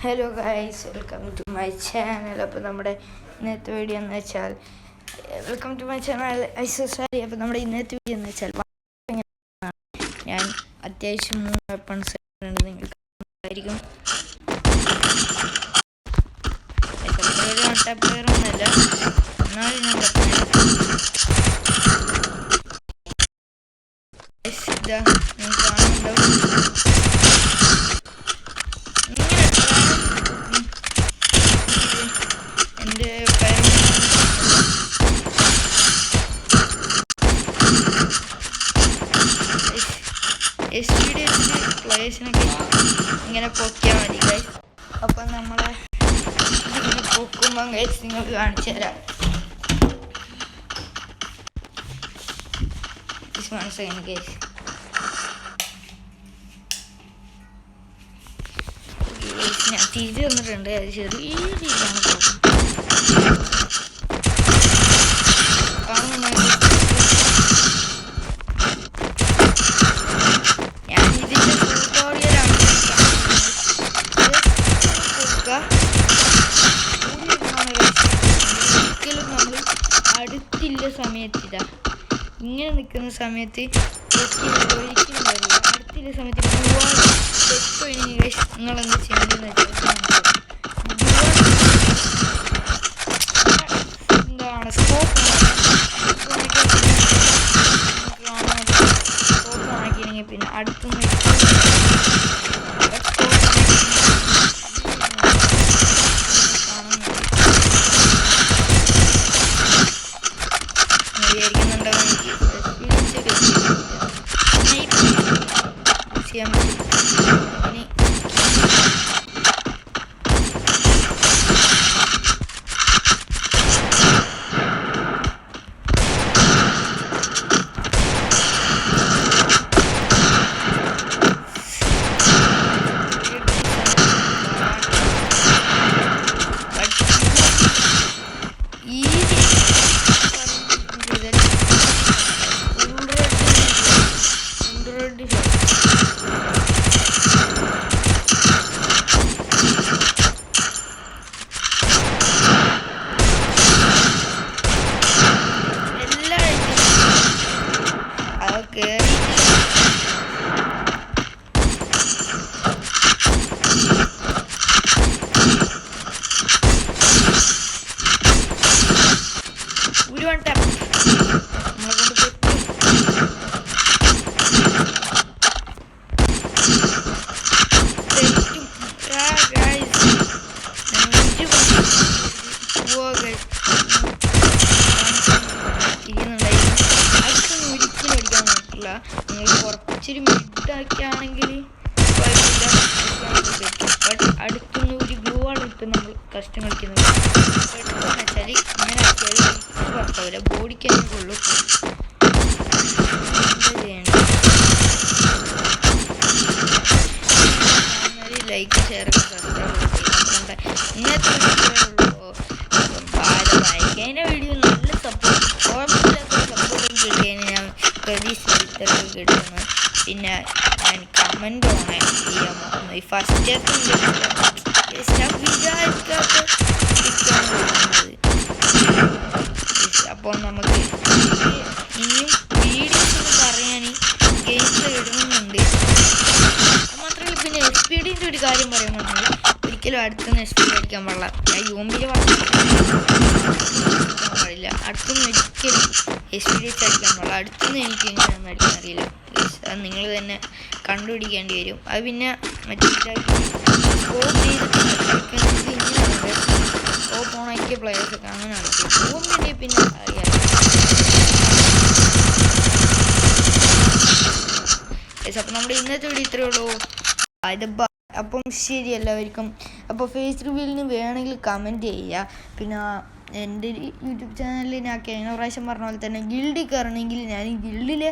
Hello guys, welcome to my channel. അപ്പോൾ നമ്മുടെ ഇന്നത്തെ വീഡിയോ എന്ന് വെച്ചാൽ വെൽക്കം ടു മൈ ചാനൽ ഐസോസാരി. അപ്പോൾ നമ്മുടെ ഇന്നത്തെ വീഡിയോ എന്ന് വെച്ചാൽ ഞാൻ അത്യാവശ്യം 3 വെപ്പൺസ് നിങ്ങൾക്ക് ആയിരിക്കും. പ്ലെയറൊന്നുമല്ല, എന്നാലും ഞാൻ നിങ്ങൾക്ക് കാണുന്നുണ്ടാവും. എൻ്റെ പ്ലേയേഴ്സിനൊക്കെ ഇങ്ങനെ പൊക്കിയാൽ മതി ഗൈസ്. അപ്പം നമ്മളെ ഇങ്ങനെ പൊക്കുമ്പം ഗൈസ് നിങ്ങൾക്ക് കാണിച്ചു തരാം. മനസ്സിലായി ഗൈസ്. ഞാൻ തിരിച്ചു തന്നിട്ടുണ്ട്. അത് ചെറിയ രീതിയിലാണ് ഞാൻ ഇതിൻ്റെ ട്യൂട്ടോറിയലാണ് ഒരിക്കലും നമ്മൾ അടുത്തില്ല സമയത്തില്ല ഇങ്ങനെ നിൽക്കുന്ന സമയത്ത് ഒരിക്കലും വരില്ല. അടുത്തില്ല സമയത്ത് നിങ്ങളെന്ത് ചെയ്യേണ്ടതെന്ന് വെച്ചാൽ എന്താണ് സ്കോപ്പ് ആക്കിയെങ്കിൽ പിന്നെ അടുത്തുനിന്ന് ചെയ്യാൻ പറ്റും. ഇനി നിങ്ങൾ കുറച്ചൊരു മിഡാക്കിയാണെങ്കിൽ കുഴപ്പമില്ല, ബട്ട് അടുത്തുനിന്ന് ഒരു ഗ്ലൂ ആണ് ഇപ്പം നമ്മൾ കഷ്ടം കളിക്കുന്നത്. പെട്ടെന്ന് വെച്ചാൽ ഇങ്ങനെ ആക്കിയാൽ കുഴപ്പമില്ല, ബോഡിക്ക് തന്നെ കൊള്ളും. ലൈക്ക് ഷെയർ ഇന്നത്തെ കഴിഞ്ഞ വീഡിയോ നല്ല സപ്പോർട്ട്, കുഴപ്പമില്ലാത്ത സപ്പോർട്ടും കിട്ടിയതിന് ഞാൻ പ്രതീക്ഷിച്ചിട്ടൊക്കെ കിട്ടുന്നു. പിന്നെ ഞാൻ കമൻറ്റ് ഓണായി ചെയ്യാൻ പോകുന്നു. ഈ ഫസ്റ്റ് വിചാരിക്കാത്ത കിട്ടാൻ പോകുന്നത്. അപ്പോൾ നമുക്ക് ഇനിയും വീഡിയോസ് ഒന്ന് പറയാൻ ഗെയിംസ് ഇടുന്നുണ്ട്. മാത്രമല്ല പിന്നെ SPD ഒരു കാര്യം പറയുമ്പോൾ ഒരിക്കലും അടുത്തുനിന്ന് SPD അടിക്കാൻ പാടില്ല. ഞാൻ യൂമ്പിൽ പാടില്ല, അടുത്തുനിന്ന് ഒരിക്കലും SPD അടിക്കാൻ പാടില്ല. അടുത്തുനിന്ന് എനിക്ക് എങ്ങനെയാണെന്ന് അടിക്കാൻ അറിയില്ല. അത് നിങ്ങൾ തന്നെ കണ്ടുപിടിക്കേണ്ടി വരും. അത് പിന്നെ മറ്റേ സ്കോപ്പ് ചെയ്തിട്ട് ഇങ്ങനെയുണ്ട്. സ്കോപ്പ് ഓണാക്കിയ പ്ലെയേഴ്സൊക്കെ അങ്ങനെ കളിക്കും. യൂമ്പിൻ്റെ പിന്നെ അറിയാം. അപ്പം നമ്മുടെ ഇന്നത്തെ വീഡിയോ ഇത്രയേ ഉള്ളൂ. അപ്പം ശരി എല്ലാവർക്കും. അപ്പോൾ ഫേസ് റിവ്യൂവിന് വേണമെങ്കിൽ കമൻറ്റ് ചെയ്യുക. പിന്നെ എൻ്റെ യൂട്യൂബ് ചാനലിൽ ഞാൻ കഴിഞ്ഞ പ്രാവശ്യം പറഞ്ഞ പോലെ തന്നെ ഗിൽഡിൽ കയറണമെങ്കിൽ ഞാൻ ഗിൽഡിൽ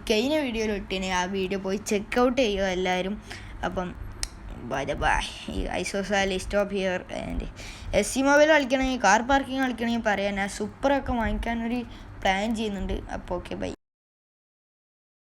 കഴിഞ്ഞ വീഡിയോയിൽ ഇട്ടേനെ. ആ വീഡിയോ പോയി ചെക്കൗട്ട് ചെയ്യുക എല്ലാവരും. അപ്പം ബൈ ബൈ. ഈ ഐസോസാലി stop here. And SC mobile കളിക്കണമെങ്കിൽ കാർ പാർക്കിംഗ് കളിക്കണമെങ്കിൽ പറയാം. ഞാൻ സൂപ്പറൊക്കെ വാങ്ങിക്കാനൊരു പ്ലാൻ ചെയ്യുന്നുണ്ട്. അപ്പോൾ ഓക്കെ ബൈ.